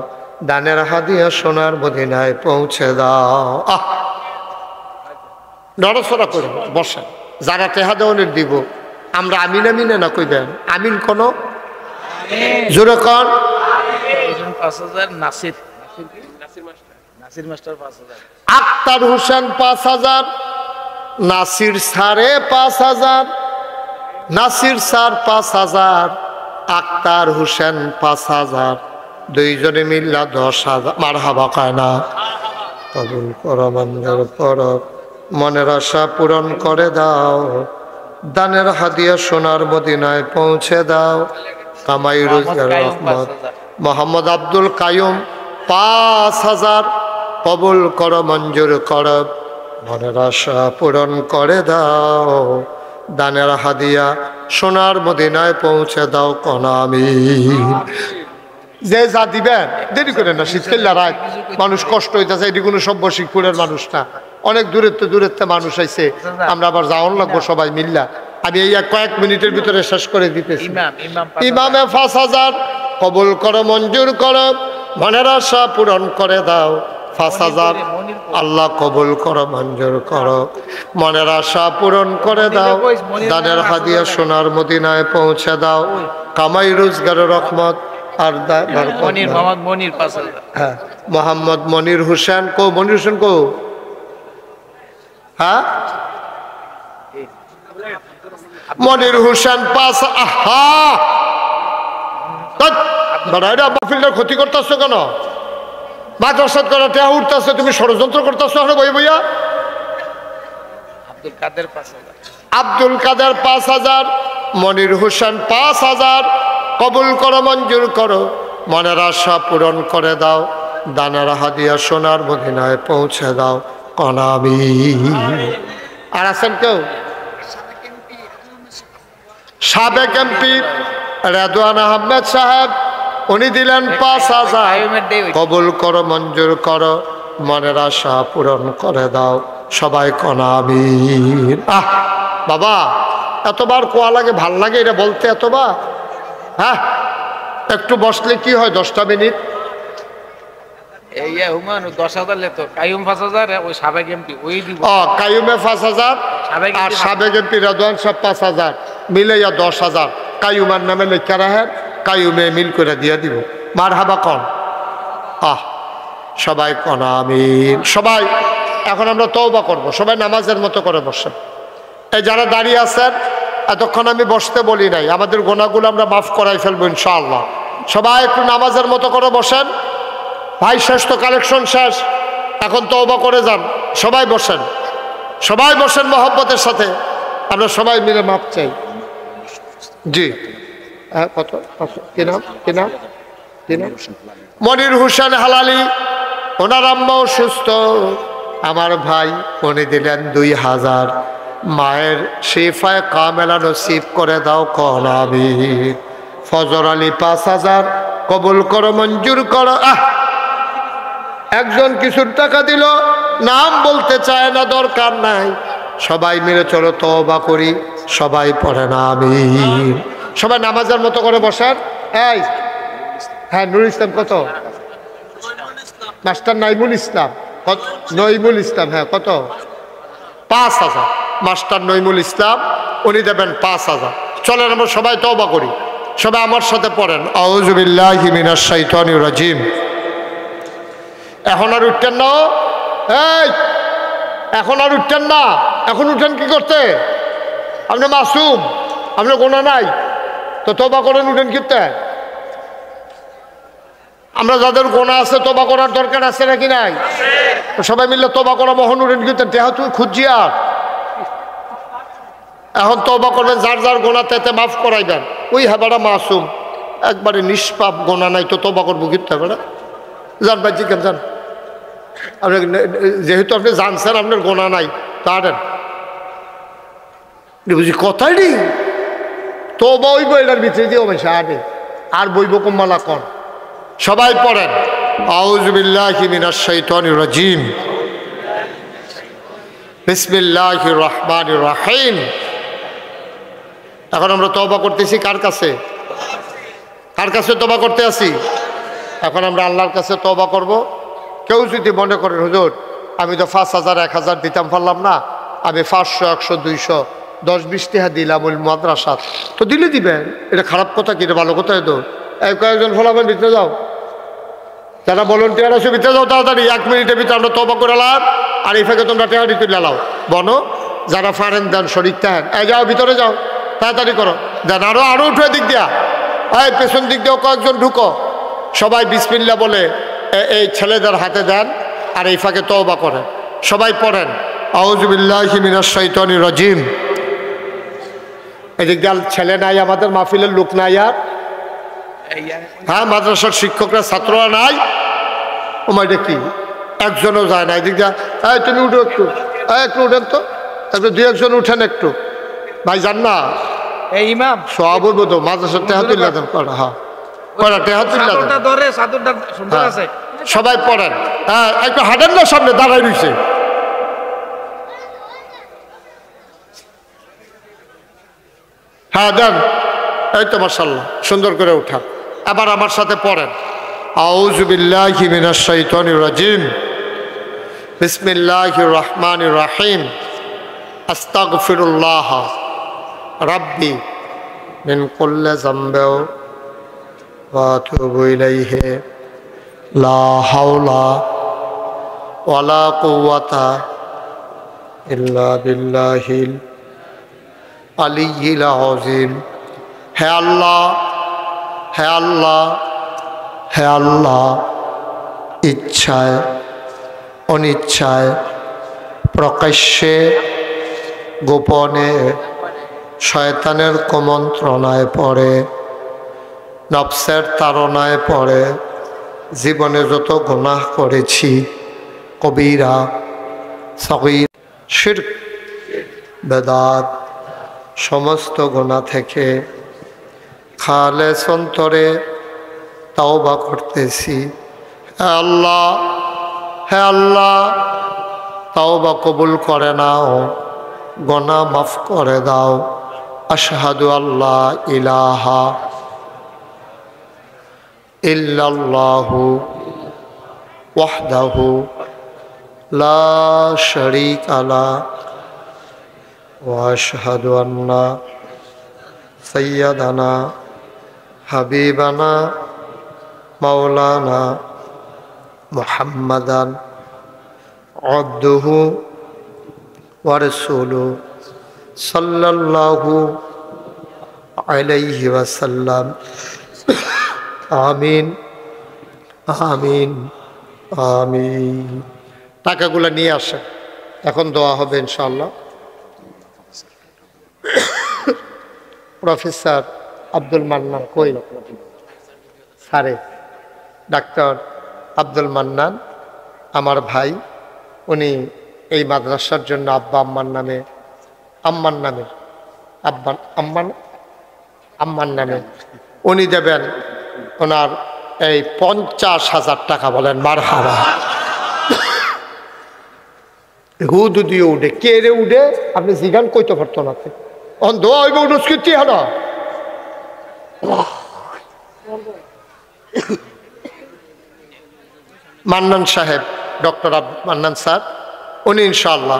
দানের হাদিয়া সোনার মদিনায় পৌঁছে দাও নড়াচড়া করে বসেন যারা টেহাদনের দিব আমরা আমিন আমিনে না কইবেন আমিন কোন জোরে কর 5,000 নাসির মাস্টার 5,000 আক্তার হোসেন 5,000 নাসির সারে 5,000 নাসির স্যার 5,000 আক্তার হোসেন 5,000 দুইজনে মিল্লা 10,000 মারহাবা কয় না কবুল করো মঞ্জুর করো মনের আশা পূরণ করে দাও দানের হাদিয়া সোনার মদিনায় পৌঁছে দাও কামাই রোজগার রহমত মোহাম্মদ আব্দুল কায়ুম 5,000 কবুল করো মঞ্জুর করো মনের আশা পূরণ করে দাও দানের হাদিয়া সোনার মদিনায় পৌঁছে দাও কনামি যে যা দিবেন দেরি করে না শীতকাল রাত মানুষ কষ্ট হইতেছে এটি কোনো সভ্য শিখপুরের মানুষ না অনেক দূরের মানুষ আইছে আমরা আবার যাওয়ান লাগবো সবাই মিল্লা আমি এই কয়েক মিনিটের ভিতরে শেষ করে দিতেছি ইমামে 5,000 কবুল করো মঞ্জুর করো মনের আশা পূরণ করে দাও 5,000 আল্লাহ কবুল করো মঞ্জুর করো মনের আশা পূরণ করে দাও দানের হাদিয়া সোনার মদিনায় পৌঁছে দাও কামাই রোজগারের রহমত আর হ্যাঁ মোহাম্মদ মনির হোসেন কো মনির হোসেন কো হ্যাঁ মনির হোসেন 5 আহা মাহফিলটার ক্ষতি করতেছ কেন মাদ্রাসাত করা টেহা উঠতেছে তুমি ষড়যন্ত্র করতেছো বই বইয়া আব্দুল কাদের 5,000 মনির হোসেন 5,000 কবুল করো মঞ্জুর করো মনের আশা পূরণ করে দাও দানের হাদিয়া সোনার মদিনায় পৌঁছে দাও কনামি আর আছেন কেউ সাবেক এমপি রেদওয়ান আহমেদ সাহেব উনি দিলেন 5,000 কবুল করো মঞ্জুর করো মনের আশা পূরণ করে দাও সবাই কনামি বাবা এতবার কোয়া লাগে ভাল লাগে এটা বলতে এতবার হ্যাঁ একটু বসলে কি হয় 10টা মিনিট কাইয়ুমে 5,000 আর সাবেক এমপি রেদওয়ান সাহেব 5,000 মিলে 10,000 কাইয়ুমের নামে লেখা রাখেন কাইয়ুমে মিল করে দিয়ে দিব মারহাবা কন সবাই কন আমিন সবাই এখন আমরা তওবা করব সবাই নামাজের মতো করে বসেন এই যারা দাঁড়িয়ে আছেন এতক্ষণ আমি বসতে বলি নাই আমাদের গোনাগুলো আমরা মাফ করাই ফেলবো ইনশাআল্লাহ সবাই একটু নামাজের মতো করে বসেন ভাই শেষ তো কালেকশন শেষ এখন তওবা করে যান সবাই বসেন মহব্বতের সাথে আমরা সবাই মিলে মাপ চাই জি হ্যাঁ কত কি নাম মনির হোসেন হালালি ওনার আম্মাও সুস্থ আমার ভাই উনি দিলেন 2,000 মায়ের শিফায়ে কামেলা নসিব করে দাও কনাবি ফজর আলী 5,000 কবুল করো মঞ্জুর করো একজন কিছুর টাকা দিল নাম বলতে চায় না দরকার নাই সবাই মিলে চলো তওবা করি সবাই পড়ে না আমিন সবাই নামাজের মতো করে বসেন এই হ্যাঁ নুরুল ইসলাম কত মাস্টার নাইমুল ইসলাম নইমুল ইসলাম হ্যাঁ কত 5,000 মাস্টার নইমুল ইসলাম উনি দেবেন 5,000 চলেন আমরা সবাই তওবা করি সবাই আমার সাথে পড়েন আউযু বিল্লাহি মিনাশ শাইতানির রাজিম এখন আর উঠতেন না এই এখন আর উঠতেন না এখন উঠেন কি করতে আপনি মাসুম আপনার গোনা নাই তো তওবা করেন উঠেন কিতে আমরা যাদের গোনা আছে তওবা করার দরকার আছে নাকি নাই সবাই মিলে তওবা করা মোহন উঠেন কিতে দেহ তুই খুঁজি আর এখন তওবা করবেন যার যার গোনা তেতে মাফ করাইবেন ওই হেবাটা মাসুম একবারে নিষ্পাপ গোনা নাই তো তওবা করবো কিতে বেড়া যান ভাই জিজ্ঞান যান আপনি যেহেতু আপনি জানছেন আপনার গোনা নাই তা হাঁটেন। বুঝি কথাই নেই তো বইব এটার ভিতরে দিয়ে অবশ্যই হাঁটে আর বইব কম্মালা কন সবাই পড়েন আউযু বিল্লাহি মিনাশ শাইতানির রাজিম বিসমিল্লাহির রহমানির রহিম। এখন আমরা তওবা করতেছি কার কাছে? কার কাছে তওবা করতে আসি? এখন আমরা আল্লাহর কাছে তওবা করব। কেউ যদি মনে করেন হুজুর আমি তো 5,000 1,000 দিতাম পারলাম না, আমি 500 100 200 10-20 টাকা দিলাম ওই মাদ্রাসা, তো দিলে দিবেন, এটা খারাপ কথা কি? এটা ভালো কথা। তো এই কয়েকজন ফলাফল ভিতরে যাও, যারা ভলেন্টিয়ার আছে ভিতরে যাও তাড়াতাড়ি, 1 মিনিটের ভিতরে আমরা তওবা করে লাভ। আর এই ফাঁকে তোমরা টেহা দিতে লাও বনো, যারা পারেন দেন শরীর থাকেন, এই যাও ভিতরে যাও তাড়াতাড়ি করো, দেন আরো উঠে দিক দিয়া, এই পেছন দিক দিয়েও কয়েকজন ঢুকো, সবাই বিসমিল্লাহ বলে এই ছেলেদের হাতে দেন আর এই ফাঁকে তওবা করেন। সবাই পড়েন আউযু বিল্লাহি মিনাশ শাইতানির রাজিম। এদিক দিয়ে ছেলে নাই, আমাদের মাহফিলের লোক নাই, আর হ্যাঁ মাদ্রাসার শিক্ষকরা ছাত্ররা নাই, ওমাইটা কি একজনও যায় না। এদিক দিয়ে এই তুমি উঠো একটু উঠেন তো, একটু 2-1 উঠেন একটু, ভাই যান না এই ইমাম সব বলবো তো মাদ্রাসার টেহা তুল্লা দেন করা, হ্যাঁ করা টেহা তুল্লা দেন। সবাই পড়েন, হ্যাঁ একটু হাঁটেন না, সামনে দাঁড়াই রয়েছে। হ্যাঁ দেন, এই তো মাশাআল্লাহ সুন্দর করে উঠা। আবার আমার সাথে পড়েন আউযু বিল্লাহি মিনাশ শাইতানির রাজিম বিসমিল্লাহির রহমানির রহিম আস্তাগফিরুল্লাহ রাব্বি মিন কুল্লি যামবি ওয়া আতুবু ইলাইহি লা হাওলা ওয়ালা কুওয়াতা ইল্লা বিল্লাহিল আলিয়্যিল আযীম। হে আল্লাহ, হে আল্লাহ, হে আল্লাহ, ইচ্ছায় অনিচ্ছায় প্রকাশ্যে গোপনে শয়তানের কুমন্ত্রণায় পড়ে, নফসের তাড়নায় পড়ে জীবনে যত গুনাহ করেছি, কবিরা সগীর শিরক বেদাত সমস্ত গুনাহ থেকে খালেস অন্তরে তাওবা করতেছি। হে আল্লাহ, হে আল্লাহ, তাওবা কবুল করে নাও, গুনাহ মাফ করে দাও। আশহাদু আল্লা ইলাহা ইল্লাল্লাহু ওয়াহদাহু লা শারীকা লাহু ওয়া আশহাদু আন্না সাইয়্যিদানা হাবিবানা মাওলানা মুহাম্মাদান আবদুহু ওয়া রাসূলুহু সাল্লাল্লাহু আলাইহি ওয়াসাল্লাম। আমিন আমিন আমিন। টাকাগুলো নিয়ে আসেন, এখন দোয়া হবে ইনশাআল্লাহ। প্রফেসর আব্দুল মান্নান কই? স্যারে ডাক্তার আব্দুল মান্নান আমার ভাই, উনি এই মাদ্রাসার জন্য আম্মার নামে উনি দেবেন ওনার এই 50,000 টাকা। বলেন মারহাবা। হুদু দিয়ে উঠে কে রে উঠে আপনি জিগান কইতে পারতো না, অন্ধ হইব উঠি হারা। মান্নান সাহেব, ডক্টর মান্নান স্যার, উনি ইনশাআল্লাহ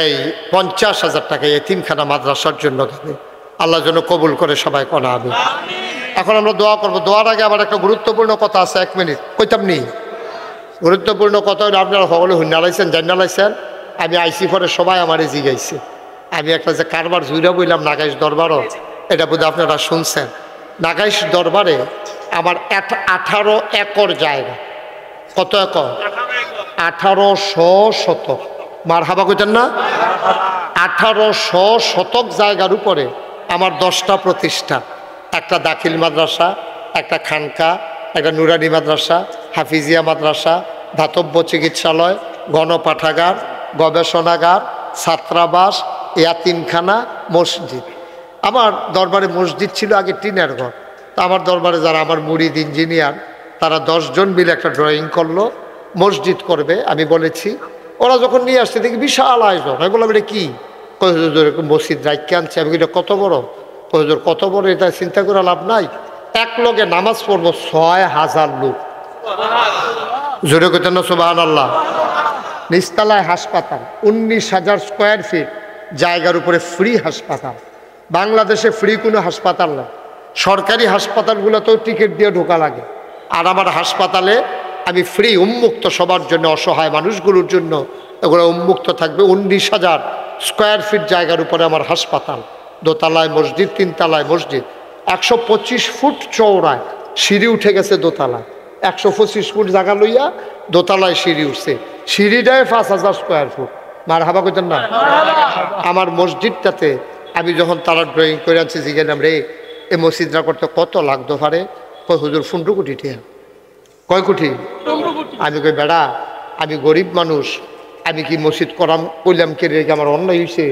এই 50,000 টাকা এতিমখানা মাদ্রাসার জন্য দেবে। আল্লাহ যেন কবুল করে, সবাই কোনা আমি। এখন আমরা দোয়া করবো। দোয়ার আগে আবার একটা গুরুত্বপূর্ণ কথা আছে, 1 মিনিট কইতাম নি। গুরুত্বপূর্ণ কথা হলো আপনারা সকলে হুন্নালাইছেন, জান্নালাইছেন। আমি আইসি পরে সবাই আমারে জিগাইছে। আমি একটা যে কারবার জুইরা বইলাম নাগাইশ দরবারও, এটা বোধহয় আপনারা শুনছেন। নাগাইশ দরবারে আমার 18 একর জায়গা। কত একর? 1800 শতক। মারহাবা কইতেন না? 1800 শতক জায়গার উপরে আমার 10টা প্রতিষ্ঠান, একটা দাখিল মাদ্রাসা, একটা খানকা, একটা নুরানি মাদ্রাসা, হাফিজিয়া মাদ্রাসা, ধাতব্য চিকিৎসালয়, গণপাঠাগার, গবেষণাগার, ছাত্রাবাস, ইয়াতিমখানা, মসজিদ। আমার দরবারে মসজিদ ছিল আগে টিনের ঘর। তা আমার দরবারে যারা আমার মুরিদ ইঞ্জিনিয়ার, তারা 10 জন মিলে একটা ড্রয়িং করলো, মসজিদ করবে। আমি বলেছি, ওরা যখন নিয়ে আসছে দেখি বিশাল আয়োজন। আমি বললাম এটা কি? মসজিদ রাইকে আনছে। আমি এটা কত বড়? কত বড়, এটা চিন্তা করে লাভ নাই। এক লগে নামাজ পড়বো 6000 লোক। জোরে কথা না সুবহানাল্লাহ। নিচতলায় হাসপাতাল, 19,000 স্কোয়ার ফিট জায়গার উপরে ফ্রি হাসপাতাল। বাংলাদেশে ফ্রি কোনো হাসপাতাল না। সরকারি হাসপাতালগুলোতেও টিকিট দিয়ে ঢোকা লাগে। আর আমার হাসপাতালে আমি ফ্রি, উন্মুক্ত, সবার জন্য, অসহায় মানুষগুলোর জন্য এগুলো উন্মুক্ত থাকবে। 19,000 স্কোয়ার ফিট জায়গার উপরে আমার হাসপাতাল। দোতলায় মসজিদ, 3 তলায় মসজিদ। 125 ফুট চওড়ায় সিঁড়ি উঠে গেছে দোতলায়। 125 ফুট জায়গা লইয়া দোতলায় সিঁড়ি উঠছে। সিঁড়িটায় 5000 স্কোয়ার ফুট। মারহাবা কইতেন না? আমার মসজিদটাতে আমি যখন তারা ড্রয়িং করে আনছি, জিজ্ঞাসা রে এই মসজিদটা করতে কত লাগতো পারে? কয় হুজুর 15 কোটি টাকা। কয় কোটি? আমি কই বেড়া, আমি গরিব মানুষ, আমি কি মসজিদ করাম? কইলাম কে রে, আমার অন্যায় হয়েছে,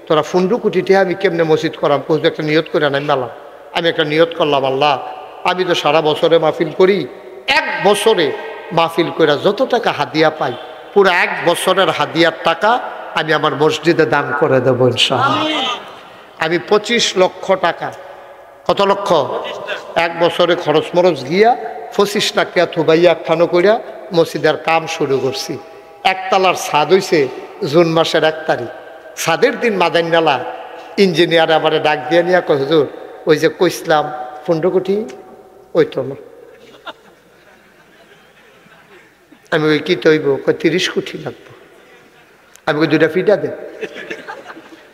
তোরা 15 কোটি টাকা আমি কেমনে মসজিদ করাম? হুজুর একটা নিয়ত করে আনাই মেলাম। আমি একটা নিয়ত করলাম, আল্লাহ আমি তো সারা বছরে মাহফিল করি, 1 বছরে মাহফিল করে যত টাকা হাদিয়া পাই, পুরো 1 বছরের হাদিয়ার টাকা আমি আমার মসজিদে দান করে দেবো ইনশাআল্লাহ। আমি 25 লক্ষ টাকা, কত লক্ষ? 1 বছরে খরচ মরচ গিয়া 25 লাখ টাকা থুবাইয়া খানো করিয়া মসজিদের কাম শুরু করছি। 1 তলার ছাদ হইছে জুন মাসের 1 তারিখ। ছাদের দিন মাদাইনালা ইঞ্জিনিয়ার আমারে ডাক দিয়ে নিয়ে কয় হুজুর ওই যে কইসলাম 15 কোটি, ওই তো না। আমি ওই কি তৈব? 30 কোটি লাগবো। আমি কই 2টা ফিটা দে।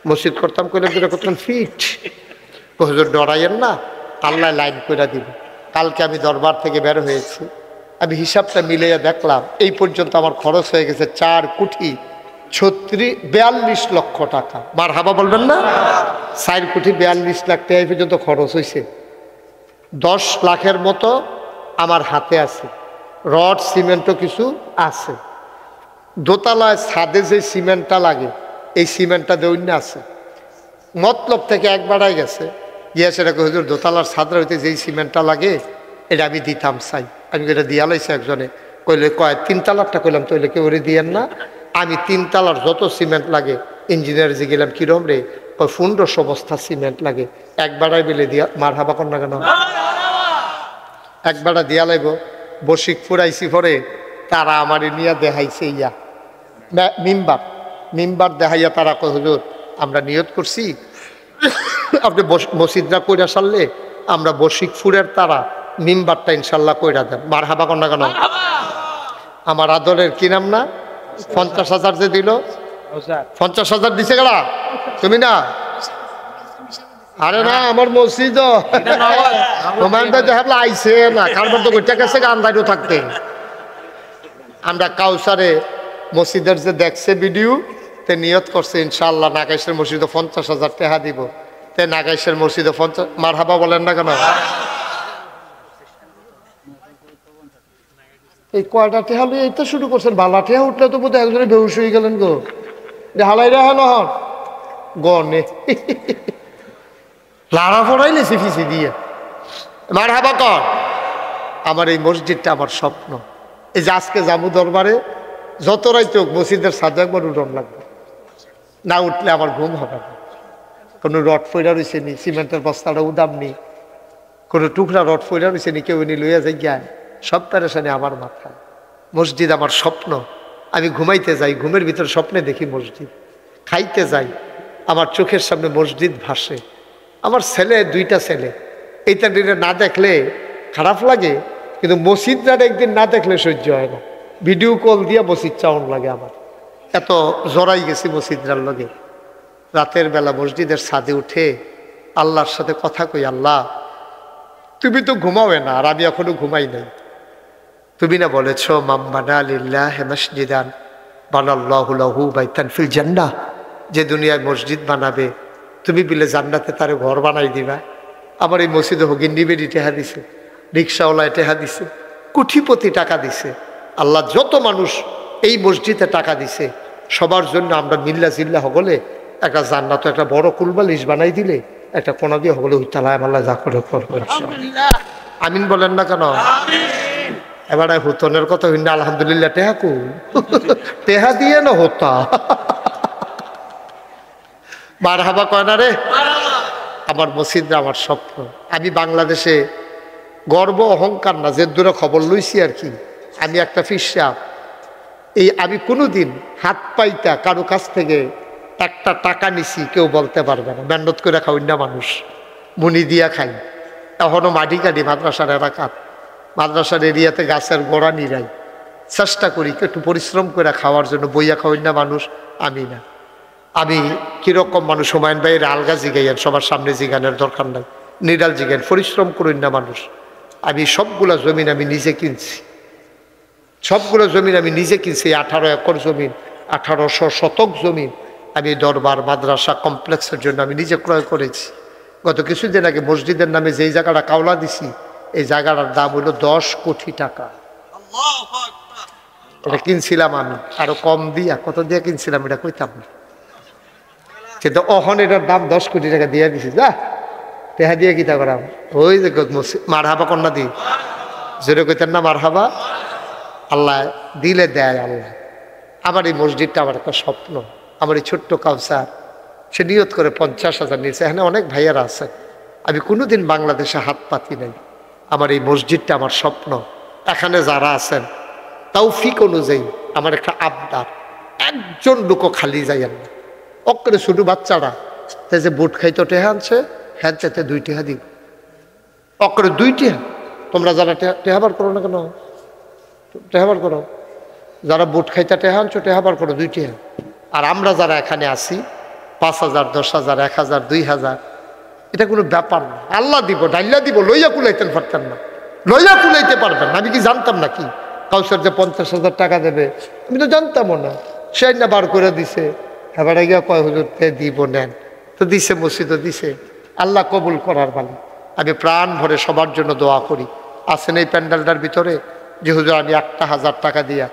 মসজিদ করতাম, কইলাম 2টা করতাম ফিট। হুজুর ডরাইয়েন না, আল্লাহ লাইন করে দিব। কালকে আমি দরবার থেকে বের হয়েছি, আমি হিসাবটা মিলিয়ে দেখলাম এই পর্যন্ত আমার খরচ হয়ে গেছে 4 কোটি 42 লক্ষ টাকা। মারহাবা বলবেন না? 4 কোটি 42 লাখ টাকা এই পর্যন্ত খরচ হয়েছে। 10 লাখের মতো আমার হাতে আছে, রড সিমেন্টও কিছু আছে। দোতলায় ছাদে যে সিমেন্টটা লাগে এই সিমেন্টটা দৈন্য আছে। মতলব থেকে 1 বাড়াই গেছে, গিয়া সেটাকে হুজুর দোতলার ছাদরা হইতে যেই সিমেন্টটা লাগে এটা আমি দিতাম চাই। আমি এটা দিয়া লাইছি একজনে, কইলে কয় 3 তলারটা। কইলাম তৈলে কেউ ওরে দিয়েন না, আমি 3 তলার যত সিমেন্ট লাগে। ইঞ্জিনিয়ার যে গেলাম কিরম রে? কয় 1500 বস্তা সিমেন্ট লাগে। 1 বাড়াই বেলে দিয়া। মার হাবা কর না কেন? 1 বাড়া দিয়া লাইব। বসিক ফুরাইছি পরে তারা আমারে নিয়ে দেখাইছে ইয়া মিম্বার দেখাইয়া তারা কয় হুজুর আমরা নিয়ত করছি আপনি মসজিদরা কইরা সারলে আমরা বশিকপুরের তারা মিম্বারটা ইনশাল্লাহ কইরা দেন। মার হাবা কন্যা কেন? আমার আদরের কি নাম না 50,000 যে দিল, 50,000 দিছে গেলা তুমি না? আরে না আমার মসজিদ আইসে না, কারবার তো গোটা গেছে গান দায়িত্ব থাকতে। আমরা কাউসারে মসজিদের যে দেখছে ভিডিও, তে নিয়ত করছে ইনশাআল্লাহ নাগাইশের মসজিদে 50,000 টাকা দিব। তে নাগাইশের মসজিদে 50। মার হাবা বলেন না কেন? এই কয়টা টেহা লই এই তো শুরু করছেন। বালা টেহা উঠলে তো বোধহয় একজনে বেহুশ হয়ে গেলেন গো। হালাই রেহা নহন গনে লাড়া ফোড়াইলে সিফিসি দিয়ে। মার হাবা কর। আমার এই মসজিদটা আমার স্বপ্ন। এই যে আজকে জামু দরবারে যত রাইতে হোক মসজিদের সাজা একবার উঠন লাগবে, না উঠলে আমার ঘুম হবে না। কোনো রড ফইরা রয়েছে নি, সিমেন্টের বস্তাটা উদাম নি, কোনো টুকরা রড ফইরা রয়েছে নি, কেউ নি লইয়া যাই জ্ঞান। সব পেরেশানি আমার মাথায়। মসজিদ আমার স্বপ্ন। আমি ঘুমাইতে যাই, ঘুমের ভিতরে স্বপ্নে দেখি মসজিদ। খাইতে যাই, আমার চোখের সামনে মসজিদ ভাসে। আমার ছেলে 2টা ছেলে, এইটা দিনে না দেখলে খারাপ লাগে, কিন্তু মসজিদটা একদিন না দেখলে সহ্য হয় না। ভিডিও কল দিয়ে মসজিদ চাউন লাগে আমার। এত জড়াই গেছি মসজিদটার লগে। রাতের বেলা মসজিদের ছাদে উঠে আল্লাহর সাথে কথা কই, আল্লাহ তুমি তো ঘুমাবে না, আর আমি এখনো ঘুমাই নাই। তুমি না বলেছ মাম্বানা লিল্লাহি মাসজিদান বানাল্লাহু লাহু বাইতান ফিল জান্নাহ, যে দুনিয়ায় মসজিদ বানাবে তুমি বিলে জান্নাতে তারে ঘর বানাই দিবা। আমার এই মসজিদে হগিন্নি বেডি টেহা দিছে, রিক্সাওয়ালায় টেহা দিছে, কোটিপতি টাকা দিছে। আল্লাহ যত মানুষ এই মসজিদে টাকা দিছে সবার জন্য আমরা মিল্লা জিল্লা হগলে একটা জান্নাত একটা বড় কুলবালিশ বানাই দিলে একটা কোনা দিয়ে হগলে ওই তালায় আল্লাহ যা করে আমিন বলেন না কেন? এবার হুতনের কথা হইনা আলহামদুলিল্লাহ টেহাকু টেহা দিয়ে না হতা মার হাবা কয় না রে। আমার মসজিদরা আমার স্বপ্ন। আমি বাংলাদেশে গর্ব অহংকার না, যে দূরে খবর লইছি আর কি। আমি একটা ফিসা এই আমি কোনোদিন হাত পাইতা কারো কাছ থেকে একটা টাকা নিছি কেউ বলতে পারবে না। মেহনত করে খাই না মানুষ, মুনি দিয়া খাই। এখনও মাটি কাটি মাদ্রাসার এলাকাত, মাদ্রাসার এরিয়াতে গাছের গোড়া নিরাই চেষ্টা করি একটু পরিশ্রম করে খাওয়ার জন্য। বইয়া খাওয়াই না মানুষ আমি না। আমি কীরকম মানুষ হুমায়ুন ভাইয়ের আলগা জিগাইয়েন, সবার সামনে জিগানের দরকার নাই, নিরাল জিগান, পরিশ্রম করুন না মানুষ। আমি সবগুলা জমিন আমি নিজে কিনছি, সবগুলো জমিন আমি নিজে কিনছি। 18 একর জমিন, 1800 শতক জমিন আমি দরবার মাদ্রাসা কমপ্লেক্সের জন্য আমি নিজে ক্রয় করেছি। গত কিছুদিন আগে মসজিদের নামে যেই জায়গাটা কাওলা দিছি এই জায়গাটার দাম হইল 10 কোটি টাকা। এটা কিনছিলাম আমি আরো কম দিয়া, কত দিয়ে কিনছিলাম এটা কইতাম না, কিন্তু অহন এটার দাম 10 কোটি টাকা দিয়ে দিছি। যা টেহা দিয়ে কিতা করাম, ওই যে মার হাবা কন্যা দি জোরে কইতেন না মার হাবা। আল্লাহ দিলে দেয় আল্লাহ। আমার এই মসজিদটা আমার একটা স্বপ্ন। আমার এই ছোট্ট কাউসার সে নিয়ত করে 50,000 নিয়েছে। এখানে অনেক ভাইয়ারা আছে, আমি কোনোদিন বাংলাদেশে হাত পাতি নাই। আমার এই মসজিদটা আমার স্বপ্ন। এখানে যারা আছেন তৌফিক অনুযায়ী আমার একটা আবদার, একজন লোকও খালি যাই না। অক্রে ছোট বাচ্চারা তাই যে বুট খাইতো টেহা আনছে, হ্যাঁ চাইতে 2 টেহা দিব, অক্রে 2 টেহা। তোমরা যারা টেহাবার করো না কেন, টেহাবার করো। যারা বুট খাইতে টেহা আনছো টেহাবার করো 2 টেহা। আর আমরা যারা এখানে আছি 5,000, 10,000, 1,000, 2,000 এটা কোনো ব্যাপার না। আল্লাহ দিব, ডাইল্লা দিব, লইয়া কুলাইতেন পারতেন না, লইয়া কুলাইতে পারবেন না। আমি কি জানতাম নাকি কাউসার যে 50,000 টাকা দেবে? আমি তো জানতামও না। সে না বার করে দিছে, এবার গিয়া কয় হুজুর দিব, নেন তো দিছে, মসজিদও দিছে। আল্লাহ কবুল করার বালি। আমি প্রাণ ভরে সবার জন্য দোয়া করি। আছেন এই প্যান্ডেলটার ভিতরে যে হুজুর আমি 1,000 টাকা দিয়া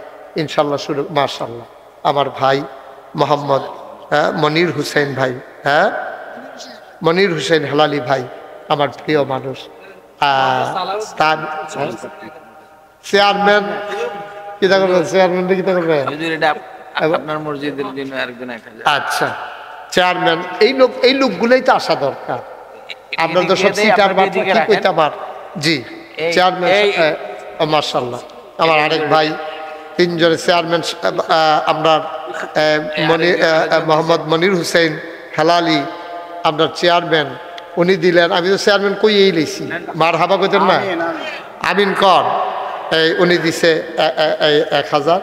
ইনশাল্লাহ শুরু। মাশাল্লাহ আমার ভাই মোহাম্মদ মনির হুসেন ভাই, মনির হুসেন হেলালি ভাই আমার প্রিয় মানুষ। তার চেয়ারম্যান কিতা করবেন, চেয়ারম্যান কিতা করবেন আপনার মসজিদের জন্য আরেকজন 1,000। আচ্ছা চেয়ারম্যান এই লোকগুলোই তো আসা দরকার। আপনার তো সব সিটার বা কি কইতে আমার জি চেয়ারম্যান মাশাআল্লাহ আমার আরেক ভাই 3 জনের চেয়ারম্যান আমরা মোহাম্মদ মনির হুসেন হেলালি আপনার চেয়ারম্যান উনি দিলেন। আমি তো চেয়ারম্যান কইয়েই লইছি, মার হাবা কইতেন না আমিন কর। উনি দিছে 1,000,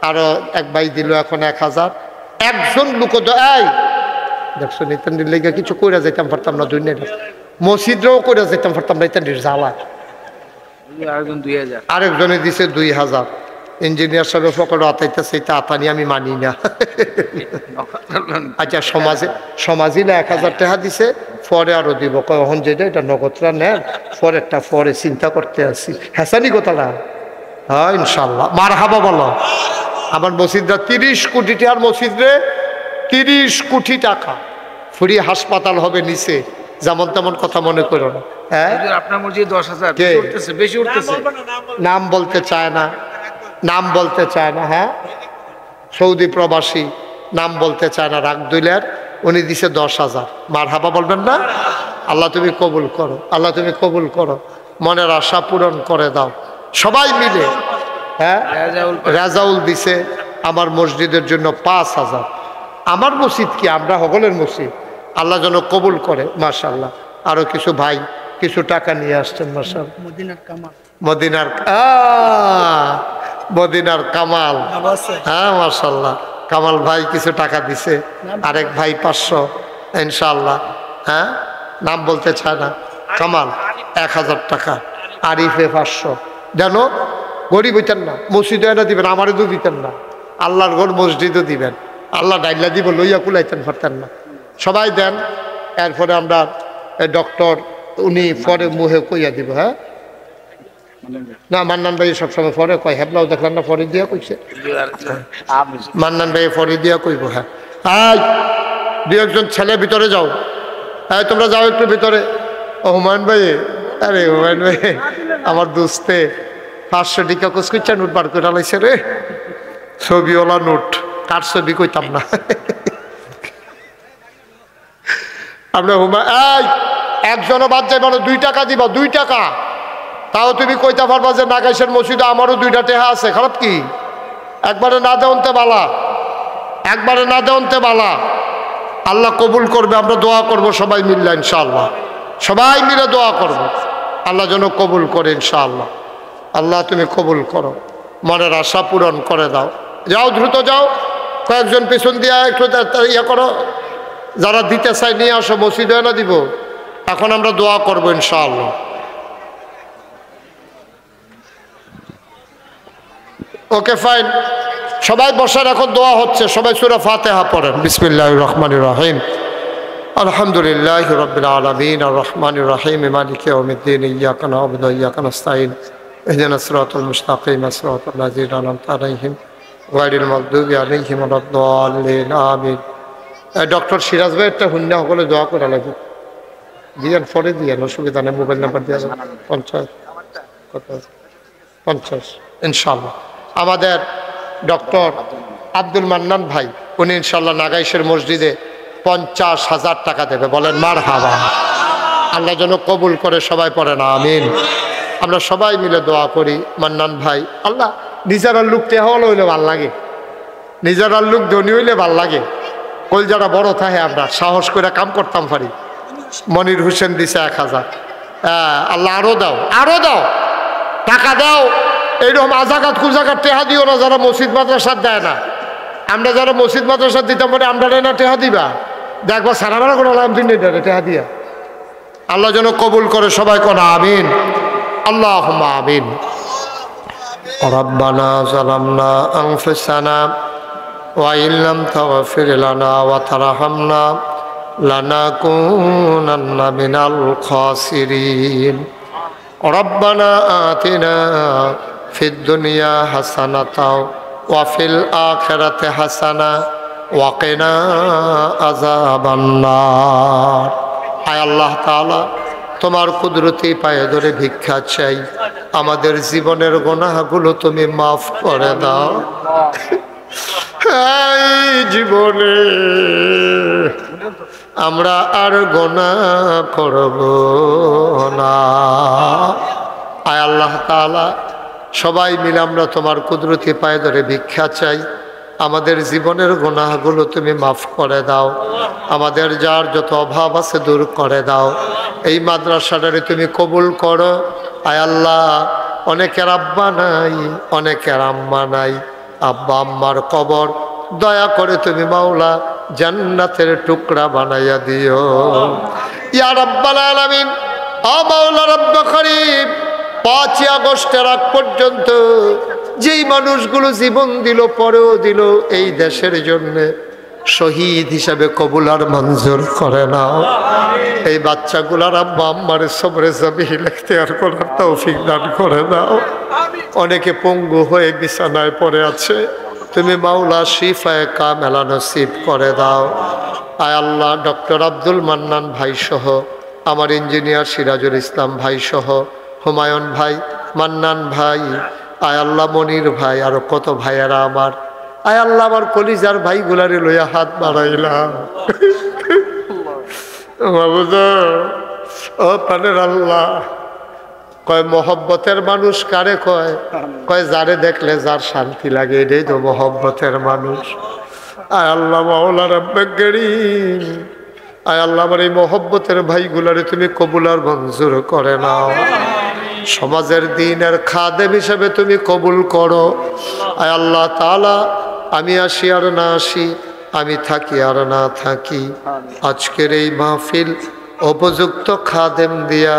আরো এক ভাই দিল এখন 1,000। একজন লোক তো এই দেখছো নিতেন লেগে কিছু কইরা যাইতাম পারতাম না, দুনিয়া মসজিদরাও কইরা যাইতাম পারতাম না, ইতান জ্বালা। আরেকজনে দিছে 2,000। ইঞ্জিনিয়ার সাহেব পকেটে আতাইতেছে, এটা আতানি আমি মানি না। আচ্ছা সমাজে না 1,000 টাকা দিছে, পরে আরো দিব। কখন যেটা এটা নগদরা নেন, পরেরটা পরে চিন্তা করতে আসি। হ্যাসানি কথাটা হ্যাঁ ইনশাল্লাহ মার হাবা বলো। আমার মসজিদরা 30 কোটি টাকার মসজিদ রে, 30 কোটি টাকা ফ্রি হাসপাতাল হবে নিচে, যেমন তেমন কথা মনে করো না। হ্যাঁ আপনার মসজিদ 10,000 বেশি উঠতেছে। নাম বলতে চায় না, নাম বলতে চায় না। হ্যাঁ সৌদি প্রবাসী নাম বলতে চায় না, রাগ দুইলের উনি দিছে 10,000। মার হাবা বলবেন না? আল্লাহ তুমি কবুল করো, আল্লাহ তুমি কবুল করো, মনের আশা পূরণ করে দাও সবাই মিলে। হ্যাঁ রাজাউল দিছে আমার মসজিদের জন্য 5,000। আমার মসজিদ কি আমরা সকলের মসজিদ, আল্লাহ যেন কবুল করে। মাশাআল্লাহ আরো কিছু ভাই কিছু টাকা নিয়ে আসছেন। মাশাআল্লাহ মদিনার কামাল, হ্যাঁ মাশাআল্লাহ কামাল ভাই কিছু টাকা দিছে, আরেক ভাই 500 ইনশাআল্লাহ। হ্যাঁ নাম বলতে চায় না, কামাল 1,000 টাকা, আরিফে 500। জানো গরিব হইতেন না, মসজিদে না দিবেন, আমারও তো দিতেন না, আল্লাহর ঘর মসজিদও দিবেন, আল্লাহ ডাইলা দিব, লইয়া কুলাইতেন পারতেন না। সবাই দেন। এরপরে আমরা ডক্টর উনি পরে মুহে কইয়া দিব। হ্যাঁ না মান্নান ভাই সবসময় পরে কয় হেবলাও দেখলাম না পরে দিয়া কইছে মান্নান ভাই পরে দিয়া কইব হ্যাঁ আয় দু একজন ছেলে ভিতরে যাও হ্যাঁ তোমরা যাও একটু ভিতরে ও হুমায়ুন ভাই আরে হুমায়ুন ভাই আমার দোস্তে 500 টাকা কুচকুচ্চা নোট বার করে লাইছে রে ছবিওয়ালা নোট কার ছবি কইতাম না আমরা এই একজনও বাদ যাইব না 2 টাকা দিবা 2 টাকা তাও তুমি কইতা পারবা যে নাগাইশের মসজিদে আমারও 2টা টেহা আছে খারাপ কি একবারে না দেওনতে বালা একবারে না দেওনতে বালা আল্লাহ কবুল করবে আমরা দোয়া করব সবাই মিললে ইনশাআল্লাহ সবাই মিলে দোয়া করব আল্লাহ যেন কবুল করে ইনশাআল্লাহ আল্লাহ তুমি কবুল করো মনের আশা পূরণ করে দাও যাও দ্রুত যাও কয়েকজন পেছন দিয়া একটু ইয়ে করো যারা দিতে চাই নিয়ে আসো মসজিদে না দিব এখন আমরা দোয়া করবো ইনশাআল্লাহ ওকে ফাইন সবাই বসার এখন দোয়া হচ্ছে সবাই সূরা ফাতিহা পড়েন বিসমিল্লাহির রহমানির রহিম আলহামদুলিল্লাহি রাব্বিল আলামিন আর রহমানির রহিম মালিকি ইয়াউমিদ্দিন ইয়্যাকা না'বুদু ওয়া ইয়্যাকা নাস্তাঈন ইহদিনাস সিরাতাল মুস্তাকিম সিরাতাল লাযিনা আন'আমতা আলাইহিম গায়রিল মাগদুবি আলাইহিম ওয়ালাদ-দাল্লিন আমিন ডক্টর সিরাজ ভাই একটা হুন্না সকলে দোয়া করা লাগবে দিয়েন পরে দিয়েন অসুবিধা নেই মোবাইল নাম্বার দিয়ে 50 ইনশাআল্লাহ আমাদের ডক্টর আব্দুল মান্নান ভাই উনি ইনশাআল্লাহ নাগাইশের মসজিদে 50,000 টাকা দেবে বলেন মারহাবা আল্লাহ যেন কবুল করে সবাই পড়েন আমিন আমরা সবাই মিলে দোয়া করি মান্নান ভাই আল্লাহ নিজের লোক টেহা হইলে ভাল লাগে নিজের লোক ধনী হইলে ভাল লাগে কলজাটা বড় থাকে আমরা সাহস করে কাম করতাম পারি মনির হোসেন দিছে 1000 আল্লাহ আরো দাও টাকা দাও এইরকম আজাকাত কুজাকাত টেহা দিও না যারা মসজিদ মাদ্রাসার দেয় না আমরা যারা মসজিদ মাদ্রাসার দিতাম পারি আমরা না টেহা দিবা দেখবা সারা বেলা কোনো লাভ দিন টেহা দিয়া আল্লাহ যেন কবুল করে সবাই কোন আমিন আল্লাহুম্মা আমিন রব্বানা যালামনা আনফুসানা ওয়া ইল্লাম তাগফির লানা ওয়া তারহামনা লানাকুনান্না মিনাল খাসিরিন রব্বানা আতিনা ফিদ দুনিয়া হাসানাতাও ওয়া ফিল আখিরাতি হাসানা ওয়া কিনা আযাবান্নার আয় আল্লাহ তাআলা তোমার কুদরতি পায়ে ধরে ভিক্ষা চাই আমাদের জীবনের গুনাহগুলো তুমি মাফ করে দাও এই জীবনে আমরা আর গুনাহ করব না আয় আল্লাহ তাআলা সবাই মিলে আমরা তোমার কুদরতি পায়ে ধরে ভিক্ষা চাই আমাদের জীবনের গুনাহগুলো তুমি মাফ করে দাও আমাদের যার যত অভাব আছে দূর করে দাও এই মাদ্রাসাটারে তুমি কবুল করো আয় আল্লাহ অনেকের আব্বা নাই অনেকের আম্মা নাই আব্বা আম্মার কবর দয়া করে তুমি মাওলা জান্নাতের টুকরা বানাইয়া দিও ইয়া রাব্বাল আলামিন ও মাওলা রব্ব করিম 5 আগস্টের আগ পর্যন্ত যেই মানুষগুলো জীবন দিল পরেও দিল এই দেশের জন্য শহীদ হিসাবে কবুল আর মঞ্জুর করে নাও এই বাচ্চাগুলার আব্বা আম্মার সবরে জামিল ইখতিয়ার করার তৌফিক দান করে দাও অনেকে পঙ্গু হয়ে বিছানায় পড়ে আছে তুমি মাওলা শিফায়ে কামেলা নসিব করে দাও আয় আল্লাহ ডক্টর আব্দুল মান্নান ভাই সহ আমার ইঞ্জিনিয়ার সিরাজুল ইসলাম ভাই সহ হুমায়ুন ভাই মান্নান ভাই আয় আল্লাহ মনির ভাই আরো কত ভাইয়েরা আমার আয় আল্লাহ আমার কলিজার ভাইগুলারে লইয়া হাত বাড়াইলাম ও প্রাণের আল্লাহ কয় মহব্বতের মানুষ কারে কয় কয় যারে দেখলে যার শান্তি লাগে এটাই তো মহব্বতের মানুষ আয় আল্লাহ মাওলা রব্বে করিম আয় আল্লাহ আমার এই মহব্বতের ভাইগুলারে তুমি কবুল আর মঞ্জুর করে নাও সমাজের দ্বীনের খাদেম হিসেবে তুমি কবুল করো আয় আল্লাহ তাআলা আমি আসি আর না আসি আমি থাকি আর না থাকি আজকের এই মাহফিল উপযুক্ত খাদেম দিয়া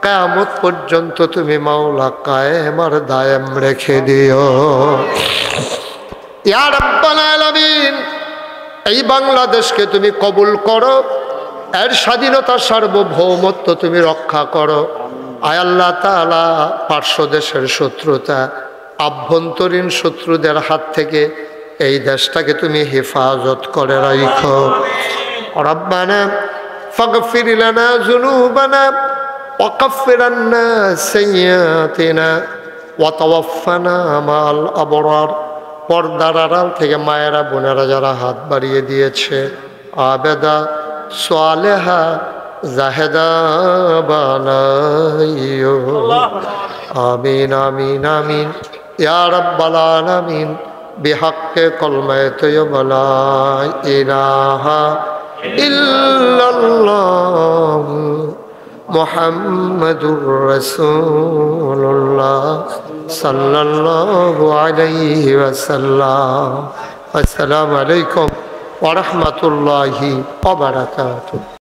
কিয়ামত পর্যন্ত তুমি মাওলা কায়েম আর দায়েম রেখে দিও ইয়া রাব্বাল আলামিন এই বাংলাদেশকে তুমি কবুল করো এর স্বাধীনতা সার্বভৌমত্ব তুমি রক্ষা করো আয় আল্লাহ তাআলা পার্শ্ব দেশের শত্রুতা, আভ্যন্তরীণ শত্রুদের হাত থেকে এই দেশটাকে তুমি হেফাজত করে রাখো। রব্বানা ফাগফির লানা যুনুবানা ওয়া কাফির আন্না সাইয়্যাতিনা ওয়া তাওয়াফানা মাল আবরার। পর্দার আড়াল থেকে মায়েরা বোনেরা যারা হাত বাড়িয়ে দিয়েছে, আবেদা সালেহা জাহেদা বানাইও। আমিন আমিন আমিন ইয়া রাব্বাল আলামিন। বিহাক্কে কলমায়ে তয়্যিবা লা ইলাহা ইল্লাল্লাহ মুহাম্মাদুর রাসূলুল্লাহ সাল্লাল্লাহু আলাইহি ওয়াসাল্লাম। আসসালামু আলাইকুম ওয়া রাহমাতুল্লাহি ওয়া বারাকাতুহু।